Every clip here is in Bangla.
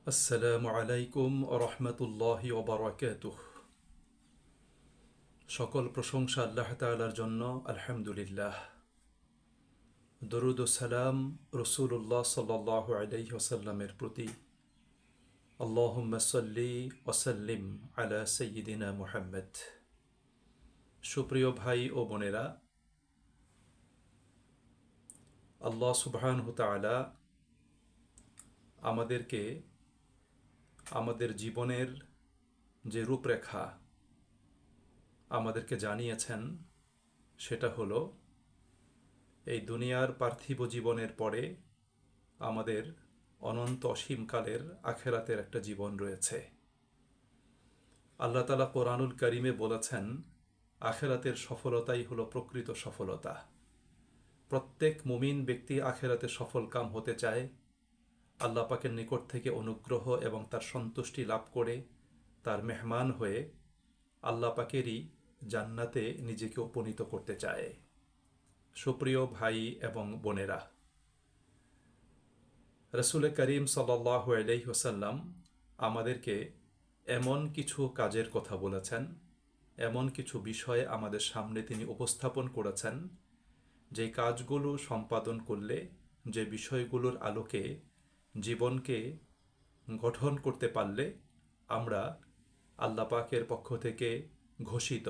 আসসালামু আলাইকুম রহমতুল্লাহি ওবরাকাতুহ। সকল প্রশংসা আল্লাহ তাআলার জন্য, আলহামদুলিল্লাহ। দরুদ ও সালাম রসুল্লাহ সাল্লাল্লাহু আলাইহি ওয়াসাল্লামের প্রতি। আল্লাহুম্মা সাল্লি ওয়াসাল্লিম আলা সাইয়্যিদিনা মুহাম্মদ। সুপ্রিয় ভাই ও বোনেরা, আল্লাহ সুবহানাহু ওয়া তাআলা আমাদেরকে আমাদের জীবনের যে রূপরেখা আমাদেরকে জানিয়েছেন, সেটা হলো এই দুনিয়ার পার্থিব জীবনের পরে আমাদের অনন্ত অসীমকালের আখেরাতের একটা জীবন রয়েছে। আল্লাহ তাআলা কোরআনুল কারিমে বলেছেন, আখেরাতের সফলতাই হলো প্রকৃত সফলতা। প্রত্যেক মুমিন ব্যক্তি আখেরাতে সফলকাম হতে চায়, আল্লাহ পাকের নিকট থেকে অনুগ্রহ এবং তার সন্তুষ্টি লাভ করে তার মেহমান হয়ে আল্লাহ পাকেরই জান্নাতে নিজেকে উপনীত করতে চায়। সুপ্রিয় ভাই এবং বোনেরা, রসুল করিম সাল্লাল্লাহু আলাইহি ওয়াসাল্লাম আমাদেরকে এমন কিছু কাজের কথা বলেছেন, এমন কিছু বিষয় আমাদের সামনে তিনি উপস্থাপন করেছেন, যে কাজগুলো সম্পাদন করলে, যে বিষয়গুলোর আলোকে জীবনকে গঠন করতে পারলে আমরা আল্লাহ পাকের পক্ষ থেকে ঘোষিত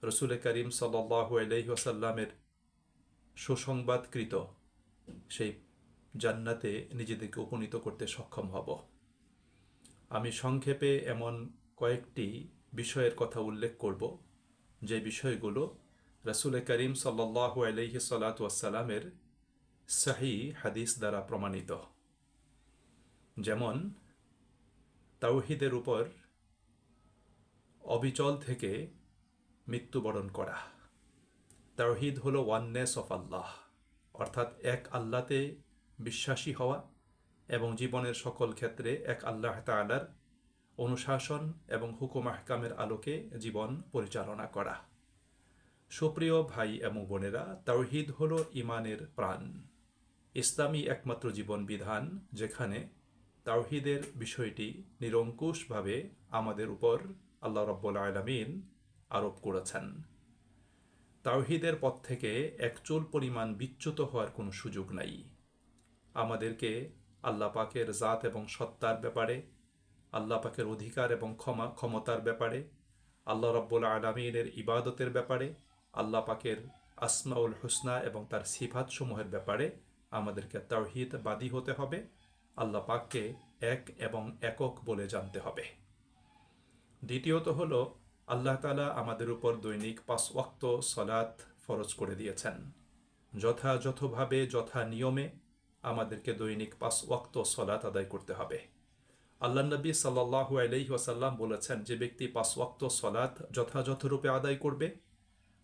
রসুল করিম সাল্লাল্লাহু আলাইহি ওয়াসাল্লামের সুসংবাদকৃত সেই জান্নাতে নিজেদেরকে উপনীত করতে সক্ষম হব। আমি সংক্ষেপে এমন কয়েকটি বিষয়ের কথা উল্লেখ করব, যে বিষয়গুলো রসুল করিম সাল্লাল্লাহু আলাইহি সাল্লাতু ওয়াসসালামের সহিহ হাদিস দ্বারা প্রমাণিত। যেমন তাওহীদের উপর অবিচল থেকে মৃত্যুবরণ করা। তাওহীদ হলো ওয়াননেস অফ আল্লাহ, অর্থাৎ এক আল্লাহতে বিশ্বাসী হওয়া এবং জীবনের সকল ক্ষেত্রে এক আল্লাহ তাআলার অনুশাসন এবং হুকুম আহকামের আলোকে জীবন পরিচালনা করা। সুপ্রিয় ভাই এবং বোনেরা, তাওহীদ হলো ঈমানের প্রাণ। ইসলামী একমাত্র জীবন বিধান যেখানে তাওহীদের বিষয়টি নিরঙ্কুশভাবে আমাদের উপর আল্লাহ রাব্বুল আলামিন আরোপ করেছেন। তাওহীদের পথ থেকে এক চুল পরিমাণ বিচ্যুত হওয়ার কোনো সুযোগ নাই। আমাদেরকে আল্লাহ পাকের জাত এবং সত্তার ব্যাপারে, আল্লাহ পাকের অধিকার এবং ক্ষমতার ব্যাপারে, আল্লাহ রাব্বুল আলামিনের ইবাদতের ব্যাপারে, আল্লাহ পাকের আসমাউল হুসনা এবং তার সিফাতসমূহের ব্যাপারে আমাদেরকে তাওহীদবাদী হতে হবে। আল্লাহ পাককে এক এবং একক বলে জানতে হবে। দ্বিতীয়ত হলো, আল্লাহ তাআলা আমাদের উপর দৈনিক 5 ওয়াক্ত সালাত ফরজ করে দিয়েছেন। যথাযথভাবে, যথা নিয়মে আমাদেরকে দৈনিক 5 ওয়াক্ত সালাত আদায় করতে হবে। আল্লাহ নবী সাল্লাল্লাহু আলাইহি ওয়াসাল্লাম বলেছেন, যে ব্যক্তি 5 ওয়াক্ত সালাত যথাযথরূপে আদায় করবে,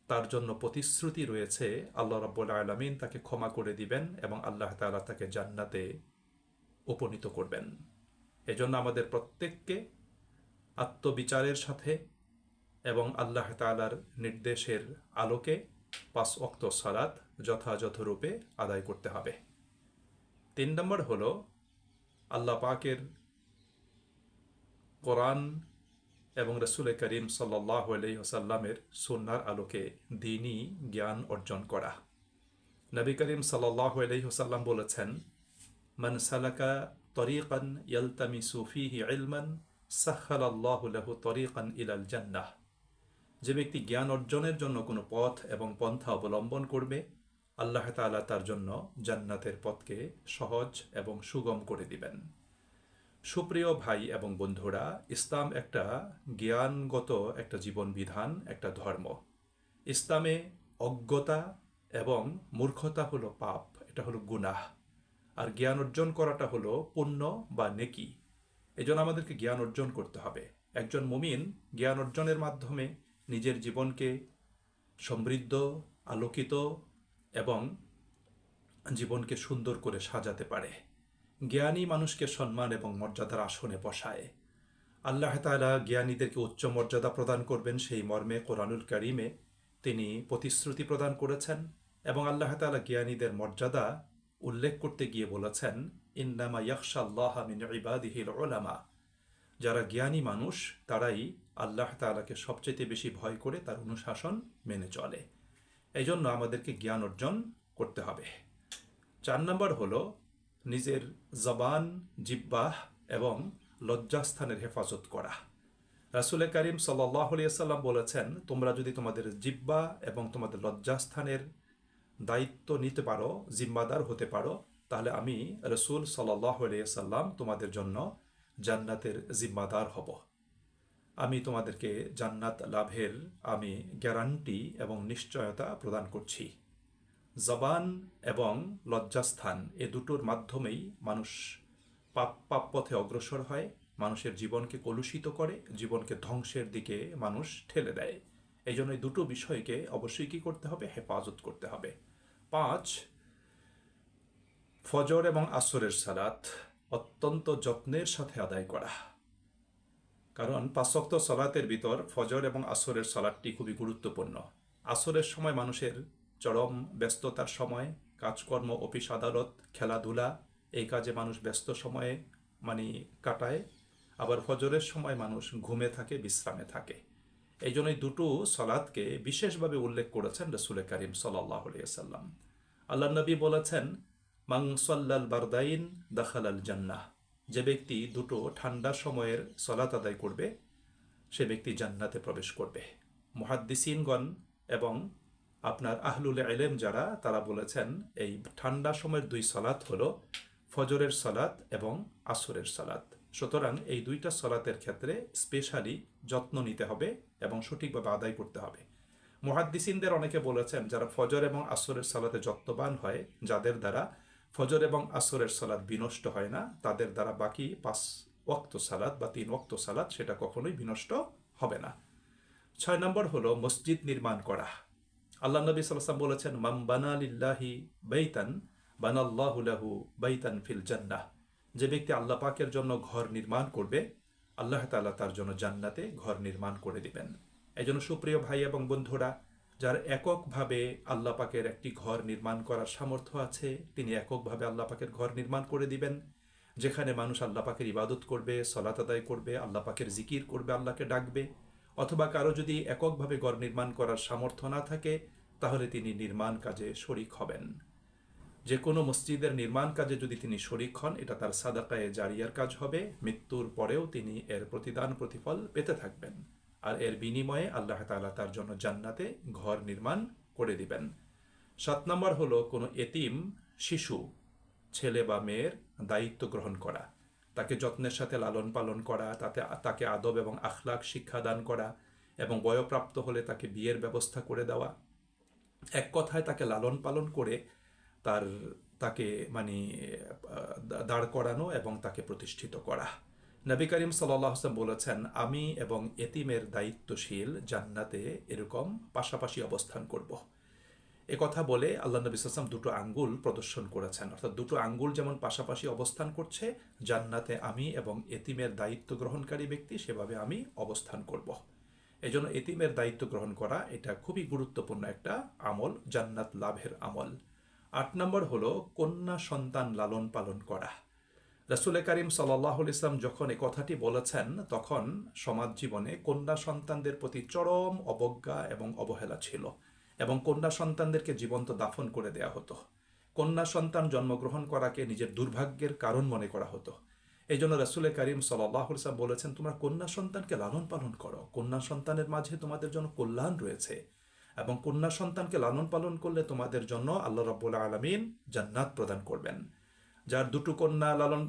তার জন্য প্রতিশ্রুতি রয়েছে আল্লাহ রাব্বুল আলামিন তাকে ক্ষমা করে দিবেন এবং আল্লাহ তাআলা তাকে জান্নাতে উপনীত করবেন। এজন্য আমাদের প্রত্যেককে আত্মবিচারের সাথে এবং আল্লাহ তাআলার নির্দেশের আলোকে 5 ওয়াক্ত সালাত যথাযথরূপে আদায় করতে হবে। 3 নম্বর হলো, আল্লাহ পাকের কোরআন এবং রসুল করিম সাল্লাল্লাহু আলাইহি ওয়াসাল্লামের সুন্নাহর আলোকে দ্বীনি জ্ঞান অর্জন করা। নবী করিম সাল্লাল্লাহু আলাইহি ওয়াসাল্লাম বলেছেন, মান সালাকা তরিকান ইয়ালতামিসু ফীহি ইলমান সাহহালাল্লাহু লাহু তরিকান ইলাল জান্নাহ। যে ব্যক্তি জ্ঞান অর্জনের জন্য কোনো পথ এবং পন্থা অবলম্বন করবে, আল্লাহ তাআলা তার জন্য জান্নাতের পথকে সহজ এবং সুগম করে দিবেন। সুপ্রিয় ভাই এবং বন্ধুরা, ইসলাম একটা জ্ঞানগত একটা জীবন বিধান, একটা ধর্ম। ইসলামে অজ্ঞতা এবং মূর্খতা হলো পাপ, এটা হলো গুনাহ। আর জ্ঞান অর্জন করাটা হলো পুণ্য বা নেকি। এজন্য আমাদেরকে জ্ঞান অর্জন করতে হবে। একজন মুমিন জ্ঞান অর্জনের মাধ্যমে নিজের জীবনকে সমৃদ্ধ, আলোকিত এবং জীবনকে সুন্দর করে সাজাতে পারে। জ্ঞানী মানুষকে সম্মান এবং মর্যাদার আসনে বসায়। আল্লাহ তাআলা জ্ঞানীদেরকে উচ্চ মর্যাদা প্রদান করবেন, সেই মর্মে কোরআনুল কারিমে তিনি প্রতিশ্রুতি প্রদান করেছেন। এবং আল্লাহ তাআলা জ্ঞানীদের মর্যাদা উল্লেখ করতে গিয়ে বলেছেন, ইন্নামা ইয়াখশাল্লাহা মিন ইবাদিহিল উলামা, যারা জ্ঞানী মানুষ তারাই আল্লাহ তাআলাকে সবচেয়ে বেশি ভয় করে তার অনুশাসন মেনে চলে। এই জন্য আমাদেরকে জ্ঞান অর্জন করতে হবে। 4 নম্বর হলো নিজের জবান, জিহ্বাহ এবং লজ্জাস্থানের হেফাজত করা। রাসূল করিম সাল্লাল্লাহু আলাইহি ওয়াসাল্লাম বলেছেন, তোমরা যদি তোমাদের জিহ্বা এবং তোমাদের লজ্জাস্থানের দায়িত্ব নিতে পারো, জিম্মাদার হতে পারো, তাহলে আমি রাসূল সাল্লাল্লাহু আলাইহি ওয়াসাল্লাম তোমাদের জন্য জান্নাতের জিম্মাদার হব। আমি তোমাদেরকে জান্নাত লাভের আমি গ্যারান্টি এবং নিশ্চয়তা প্রদান করছি। জবান এবং লজ্জাস্থান এ দুটোর মাধ্যমেই মানুষ পাপ পথে অগ্রসর হয়, মানুষের জীবনকে কলুষিত করে, জীবনকে ধ্বংসের দিকে মানুষ ঠেলে দেয়। এই জন্য এই দুটো বিষয়কে অবশ্যই কী করতে হবে? হেফাজত করতে হবে। 5, ফজর এবং আসরের সালাত অত্যন্ত যত্নের সাথে আদায় করা। কারণ 5 ওয়াক্ত সালাতের ভিতর ফজর এবং আসরের সালাতটি খুবই গুরুত্বপূর্ণ। আসরের সময় মানুষের চরম ব্যস্ততার সময়, কাজকর্ম, অফিস আদালত, খেলাধুলা, এই কাজে মানুষ ব্যস্ত সময়ে কাটায়। আবার ফজরের সময় মানুষ ঘুমে থাকে, বিশ্রামে থাকে। এই জন্যই দুটো সালাতকে বিশেষভাবে উল্লেখ করেছেন রাসূল করিম সাল্লাল্লাহু আলাইহি ওয়াসাল্লাম। আল্লাহ নবী বলেছেন, মান সাল্লাল বারদাইন দাখালাল জান্নাহ, যে ব্যক্তি দুটো ঠান্ডা সময়ের সালাত আদায় করবে সে ব্যক্তি জান্নাতে প্রবেশ করবে। মুহাদ্দিসিনগণ এবং আপনার আহলুল ইলম যারা, তারা বলেছেন এই ঠান্ডা সময়ের 2 সালাত হলো ফজরের সালাত এবং আসরের সালাত। সুতরাং এই 2টা সালাতের ক্ষেত্রে স্পেশালি যত্ন নিতে হবে এবং সঠিকভাবে আদায় করতে হবে। মুহাদ্দিসিনদের অনেকে বলেছেন, যারা ফজর এবং আসরের সালাতে যত্নবান হয়, যাদের দ্বারা ফজর এবং আসরের সালাত বিনষ্ট হয় না, তাদের দ্বারা বাকি 5 ওয়াক্ত সালাত বা 3 ওয়াক্ত সালাত সেটা কখনোই বিনষ্ট হবে না। 6 নম্বর হলো মসজিদ নির্মাণ করা। আল্লাহ নবী সাল্লাল্লাহু আলাইহি ওয়াসাল্লাম বলেছেন, মান বানা লিল্লাহি বাইতান বানাল্লাহু লাহু বাইতান ফিল জান্নাহ, যে ব্যক্তি আল্লাহ পাকের জন্য ঘর নির্মাণ করবে, আল্লাহ তাআলা তার জন্য জান্নাতে ঘর নির্মাণ করে দিবেন। এই জন্য সুপ্রিয় ভাই এবং বন্ধুরা, যার এককভাবে আল্লাহ পাকের একটি ঘর নির্মাণ করার সামর্থ্য আছে, তিনি এককভাবে আল্লাহ পাকের ঘর নির্মাণ করে দিবেন, যেখানে মানুষ আল্লাহ পাকের ইবাদত করবে, সালাত আদায় করবে, আল্লাহ পাকের জিকির করবে, আল্লাহকে ডাকবে। অথবা কারো যদি এককভাবে ঘর নির্মাণ করার সামর্থ্য না থাকে, তাহলে তিনি নির্মাণ কাজে শরিক হবেন। যে কোনো মসজিদের নির্মাণ কাজে যদি তিনি শরিক হন, এটা তার সাদাকায়ে জারিয়ার কাজ হবে। মৃত্যুর পরেও তিনি এর প্রতিফল পেতে থাকবেন, আর এর বিনিময়ে আল্লাহ তাআলা তার জন্য জান্নাতে ঘর নির্মাণ করে দিবেন। 7 নম্বর হলো কোনো এতিম শিশু, ছেলে বা মেয়ের দায়িত্ব গ্রহণ করা, তাকে যত্নের সাথে লালন পালন করা, তাকে আদব এবং আখলাক শিক্ষাদান করা, এবং বয়ঃপ্রাপ্ত হলে তাকে বিয়ের ব্যবস্থা করে দেওয়া। এক কথায় তাকে লালন পালন করে তাকে দাঁড় করানো এবং তাকে প্রতিষ্ঠিত করা। নবী করিম সাল্লাল্লাহু আলাইহি ওয়াসাল্লাম বলেছেন, আমি এবং এতিমের দায়িত্বশীল জান্নাতে এরকম পাশাপাশি অবস্থান করব। এ কথা বলে আল্লাহ নবী সাল্লাল্লাহু আলাইহি ওয়াসাল্লাম দুটো আঙ্গুল প্রদর্শন করেছেন, অর্থাৎ দুটো আঙ্গুল যেমন পাশাপাশি অবস্থান করছে জান্নাতে, আমি এবং এতিমের দায়িত্ব গ্রহণকারী ব্যক্তি সেভাবে আমি অবস্থান করব। এই জন্য এতিমের দায়িত্ব গ্রহণ করা এটা খুবই গুরুত্বপূর্ণ একটা আমল, জান্নাত লাভের আমল। 8 নম্বর হলো কন্যা সন্তান লালন পালন করা। রাসূল করিম সাল্লাল্লাহু আলাইহি ওয়াসাল্লাম যখন এই কথাটি বলেছেন, তখন সমাজ জীবনে কন্যা সন্তানদের প্রতি চরম অবজ্ঞা এবং অবহেলা ছিল, এবং কন্যা সন্তানদেরকে জীবন্ত দাফন করে দেয়া হতো। কন্যা সন্তান জন্মগ্রহণ করাকে নিজের দুর্ভাগ্যের কারণ মনে করা হতো। এই জন্য রাসূল করিম সাল্লাল্লাহু আলাইহি ওয়াসাল্লাম বলেছেন, তোমরা কন্যা সন্তানকে লালন পালন করো, কন্যা সন্তানের মাঝে তোমাদের জন্য কল্যাণ রয়েছে, এবং কন্যা সন্তানকে লালন পালন করলে তোমাদের জন্য আল্লাহ রাব্বুল আলামিন জান্নাত প্রদান করবেন।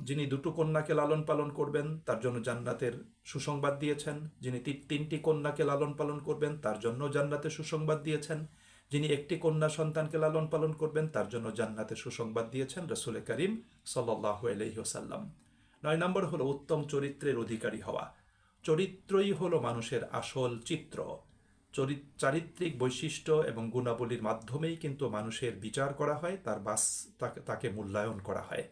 যিনি দুটো কন্যাকে লালন পালন করবেন তার জন্য জান্নাতের সুসংবাদ দিয়েছেন, যিনি 3টি কন্যাকে লালন পালন করবেন তার জন্য জান্নাতের সুসংবাদ দিয়েছেন, যিনি একটি কন্যা সন্তানকে লালন পালন করবেন তার জন্য জান্নাতের সুসংবাদ দিয়েছেন রাসূল করিম সাল্লাল্লাহু আলাইহি ওয়াসাল্লাম। 9 নম্বর হলো উত্তম চরিত্রের অধিকারী হওয়া। চরিত্রই হলো মানুষের আসল চিত্র। চারিত্রিক বৈশিষ্ট্য এবং গুণাবলীর মাধ্যমেই কিন্তু মানুষের বিচার করা হয়, তাকে মূল্যায়ন করা হয়।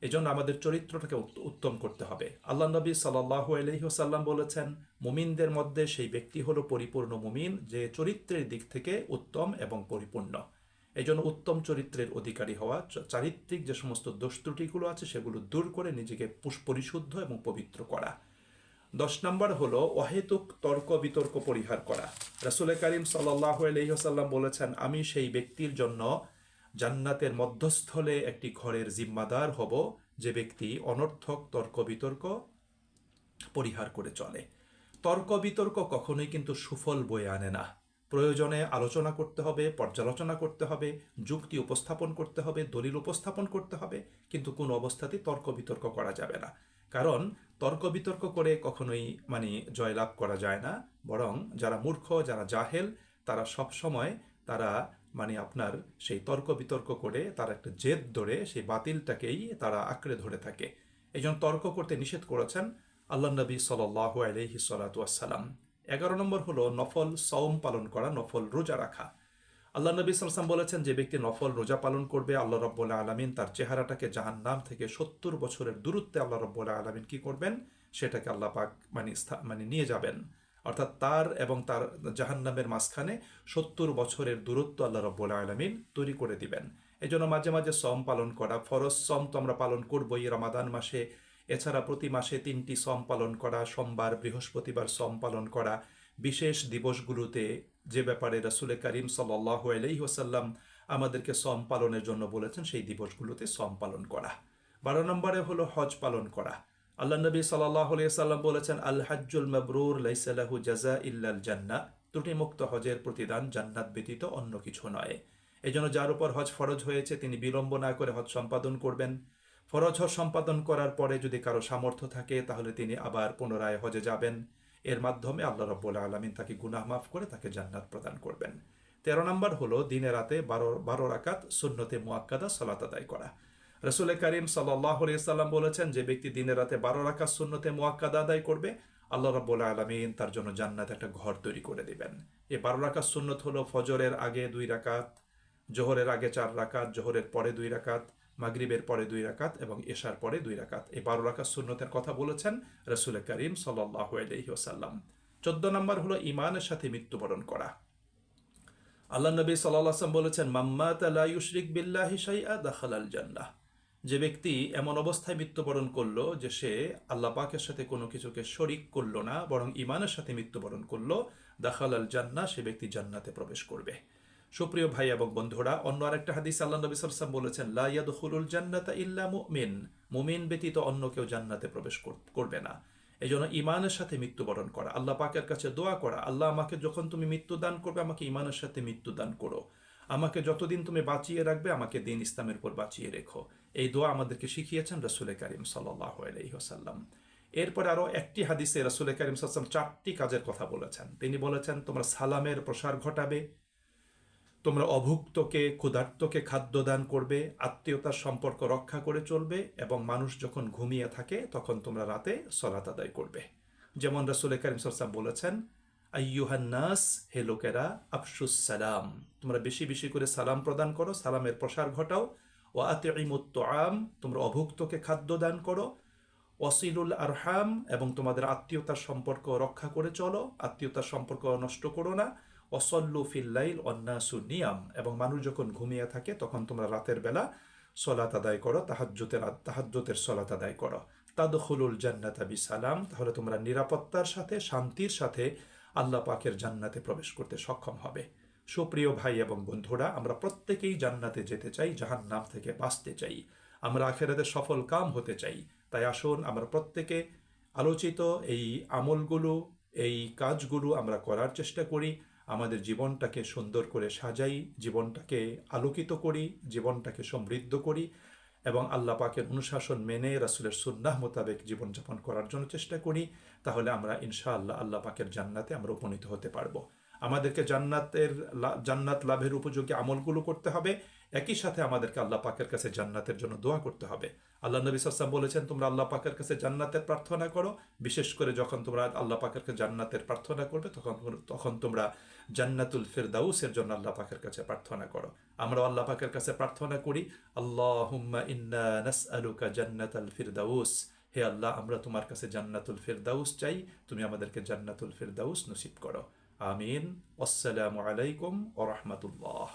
এজন্য আমাদের চরিত্রটাকে উত্তম করতে হবে। আল্লাহ নবী সাল্লাল্লাহু আলাইহি ওয়াসাল্লাম বলেছেন, মুমিনদের মধ্যে সেই ব্যক্তি হলো পরিপূর্ণ মুমিন, যে চরিত্রের দিক থেকে উত্তম এবং পরিপূর্ণ। এই জন্য উত্তম চরিত্রের অধিকারী হওয়া, চারিত্রিক যে সমস্ত দোষ ত্রুটিগুলো আছে সেগুলো দূর করে নিজেকে পরিশুদ্ধ এবং পবিত্র করা। 10 নম্বর হলো অহেতুক তর্ক বিতর্ক পরিহার করা। রাসূল করিম সাল্লাল্লাহু আলাইহি ওয়াসাল্লাম বলেছেন, আমি সেই ব্যক্তির জন্য জান্নাতের মধ্যস্থলে একটি ঘরের জিম্মাদার হব যে ব্যক্তি অনর্থক তর্ক বিতর্ক পরিহার করে চলে। তর্ক বিতর্ক কখনোই কিন্তু সুফল বয়ে আনে না। প্রয়োজনে আলোচনা করতে হবে, পর্যালোচনা করতে হবে, যুক্তি উপস্থাপন করতে হবে, দলিল উপস্থাপন করতে হবে, কিন্তু কোনো অবস্থাতেই তর্ক বিতর্ক করা যাবে না। কারণ তর্ক বিতর্ক করে কখনোই জয়লাভ করা যায় না। বরং যারা মূর্খ, যারা জাহেল, তারা সব সময় তারা আপনার সেই তর্ক বিতর্ক করে তারা একটা জেদ ধরে সেই বাতিলটাকেই তারা আঁকড়ে ধরে থাকে। এই জন্য তর্ক করতে নিষেধ করেছেন আল্লাহ নবী সাল্লাল্লাহু আলাইহি সাল্লাম। 11 নম্বর হলো নফল সওম পালন করা, নফল রোজা রাখা। আল্লাহ নবী সাল্লাল্লাহু বলেছেন, যে ব্যক্তি নফল রোজা পালন করবে, আল্লাহ রাব্বুল আলামিন তার চেহারাটাকে জাহান্নাম থেকে 70 বছরের দূরত্বে আল্লাহ রাব্বুল আলামিন কি করবেন, সেটাকে আল্লাহ পাক নিয়ে যাবেন। অর্থাৎ তার এবং তার জাহান্নামের মাঝখানে 70 বছরের দূরত্ব আল্লাহ রাব্বুল আলামিন তৈরি করে দিবেন। এই জন্য মাঝে মাঝে সম পালন করা, ফরজ সম তো আমরা পালন করবই রমাদান মাসে। এছাড়া প্রতি মাসে 3টি সম পালন করা, সোমবার বৃহস্পতিবার সম পালন করা, বিশেষ দিবসগুলোতে যে ব্যাপারে রাসূল করিম সাল্লাল্লাহু আলাইহি ওয়াসাল্লাম আমাদেরকে সম পালনের জন্য বলেছেন, সেই দিবসগুলোতে সম পালন করা। 12 নম্বরে হলো হজ পালন করা। আল্লাহ নবী সাল্লাল্লাহু আলাইহি ওয়াসাল্লাম বলেছেন, আল হাজ্জুল মাবরুর লাইসা লাহু জাযা ইল্লাল জান্নাহ, ত্রুটিমুক্ত হজের প্রতিদান জান্নাত ব্যতীত অন্য কিছু নয়। এই জন্য যার উপর হজ ফরজ হয়েছে তিনি বিলম্ব না করে হজ সম্পাদন করবেন। ফরজ হজ সম্পাদন করার পরে যদি কারো সামর্থ্য থাকে তাহলে তিনি আবার পুনরায় হজে যাবেন। এর মাধ্যমে আল্লাহ রাব্বুল আলামিন তাকে গুনাহ মাফ করে তাকে জান্নাত প্রদান করবেন। 13 নম্বর হলো দিনে রাতে 12 রাকাত সুন্নতে মুআক্কাদা সালাত আদায় করা। রাসূল করিম সাল্লাল্লাহু আলাইহি ওয়াসাল্লাম বলেছেন, যে ব্যক্তি দিনে রাতে 12 রাকাত সুন্নতে মুআক্কাদা আদায় করবে, আল্লাহ রাব্বুল আলামিন তার জন্য জান্নাতে একটা ঘর তৈরি করে দিবেন। এই 12 রাকাত সুন্নত হলো ফজরের আগে 2 রাকাত, জোহরের আগে 4 রাকাত, জোহরের পরে 2 রাকাত, মাগরিবের পরে 2 রাকাত এবং এশার পরে 2 রাকাত। এই 12 রাকাত সুন্নতের কথা বলেছেন রাসূল করিম সাল্লাল্লাহু আলাইহি ওয়াসাল্লাম। 14 নম্বর হলো ঈমানের সাথে মৃত্যুবরণ করা। আল্লাহ নবী সাল্লাল্লাহু আলাইহি ওয়াসাল্লাম বলেছেন, মাম্মাতা লা ইউশরিক বিল্লাহি শাইআ দাখালাল জান্নাহ। যে ব্যক্তি এমন অবস্থায় মৃত্যুবরণ করলো যে সে আল্লাহ পাকের সাথে কোনো কিছুকে শরিক করলো না, বরং ঈমানের সাথে মৃত্যুবরণ করলো, দাখালাল জান্নাহ, সে ব্যক্তি জান্নাতে প্রবেশ করবে। সুপ্রিয় ভাই এবং বন্ধুরা, অন্য আরেকটা হাদিস আল্লাহ নবী সাল্লাল্লাহু আলাইহি ওয়াসাল্লাম বলেছেন, লা ইয়াদখুলুল জান্নাতা ইল্লা মুমিন, মুমিন ব্যতীত অন্য কেউ জান্নাতে প্রবেশ করবে না। এই জন্য ঈমানের সাথে মৃত্যুবরণ করা, আল্লাহ পাকের কাছে দোয়া করা, আল্লাহ আমাকে যখন তুমি মৃত্যু দান করবে আমাকে ঈমানের সাথে মৃত্যু দান করো, আমাকে যতদিন তুমি বাঁচিয়ে রাখবে আমাকে দিন ইসলামের উপর বাঁচিয়ে রেখো। এই দোয়া আমাদেরকে শিখিয়েছেন রাসূল করিম সাল্লাল্লাহু আলাইহি ওয়াসাল্লাম। এরপরে আরো একটি হাদিসে রাসূল করিম সাল্লাল্লাহু আলাইহি ওয়াসাল্লাম 4টি কাজের কথা বলেছেন। তিনি বলেছেন, তোমরা সালামের প্রসার ঘটাবে, তোমরা অভুক্তকে ক্ষুধার্তকে খাদ্য দান করবে, আত্মীয়তার সম্পর্ক রক্ষা করে চলবে, এবং মানুষ যখন ঘুমিয়ে থাকে তখন তোমরা রাতে সালাত আদায় করবে। যেমন রাসূল করিম সাল্লাল্লাহু আলাইহি ওয়াসাল্লাম বলেছেন, আইয়ুহান নাস, হে লোকেরা, আফশুস সালাম, তোমরা বেশি বেশি করে সালাম প্রদান করো, সালামের প্রসার ঘটাও। ওয়া আতিমুত তুআম, তোমরা অভুক্তকে খাদ্য দান করো। ওয়াসিলুল আরহাম, এবং তোমাদের আত্মীয়তার সম্পর্ক রক্ষা করে চলো, আত্মীয়তার সম্পর্ক নষ্ট করো না। ওয়াসাল্লু ফিল লাইল ওয়ান্নাসু নিয়াম, এবং মানুষ যখন ঘুমিয়ে থাকে তখন তোমরা রাতের বেলা সালাত আদায় করো, তাহাজ্জুদের সালাত আদায় করো। তাদখুলুল জান্নাতা বিসালাম, তাহলে তোমরা নিরাপত্তার সাথে, শান্তির সাথে আল্লাহ পাকের জান্নাতে প্রবেশ করতে সক্ষম হবে। সুপ্রিয় ভাই এবং বন্ধুরা, আমরা প্রত্যেকেই জান্নাতে যেতে চাই, জাহান্নাম থেকে বাঁচতে চাই, আমরা আখিরাতে সফল কাম হতে চাই। তাই আসুন আমরা প্রত্যেকে আলোচিত এই আমলগুলো, এই কাজগুলো আমরা করার চেষ্টা করি, আমাদের জীবনটাকে সুন্দর করে সাজাই, জীবনটাকে আলোকিত করি, জীবনটাকে সমৃদ্ধ করি, এবং আল্লাহ পাকের অনুশাসন মেনে রাসূলের সুন্নাহ মোতাবেক জীবনযাপন করার জন্য চেষ্টা করি। তাহলে আমরা ইনশাআল্লাহ আল্লাহ পাকের জান্নাতে আমরা উপনীত হতে পারবো। আমাদেরকে জান্নাত লাভের উপযোগী আমলগুলো করতে হবে, একই সাথে আমাদেরকে আল্লাহ পাকের কাছে জান্নাতের জন্য দোয়া করতে হবে। আল্লাহ নবী সাল্লাল্লাহু আলাইহি ওয়াসাল্লাম বলেছেন, তোমরা আল্লাহ পাকের কাছে জান্নাতের প্রার্থনা করো, বিশেষ করে যখন তোমরা আল্লাহ পাকের কাছে জান্নাতের প্রার্থনা করবে তখন তোমরা জান্নাতুল ফিরদাউসের জন্য আল্লাহ পাকের কাছে প্রার্থনা করো। আমরা আল্লাহ পাকের কাছে প্রার্থনা করি, আল্লাহুম্মা ইন্না নাসআলুকা জান্নাতাল ফিরদাউস, হে আল্লাহ, আমরা তোমার কাছে জান্নাতুল ফিরদাউস চাই, তুমি আমাদেরকে জান্নাতুল ফিরদাউস নসিব করো। আমিন। আসসালামু আলাইকুম ওয়া রাহমাতুল্লাহ।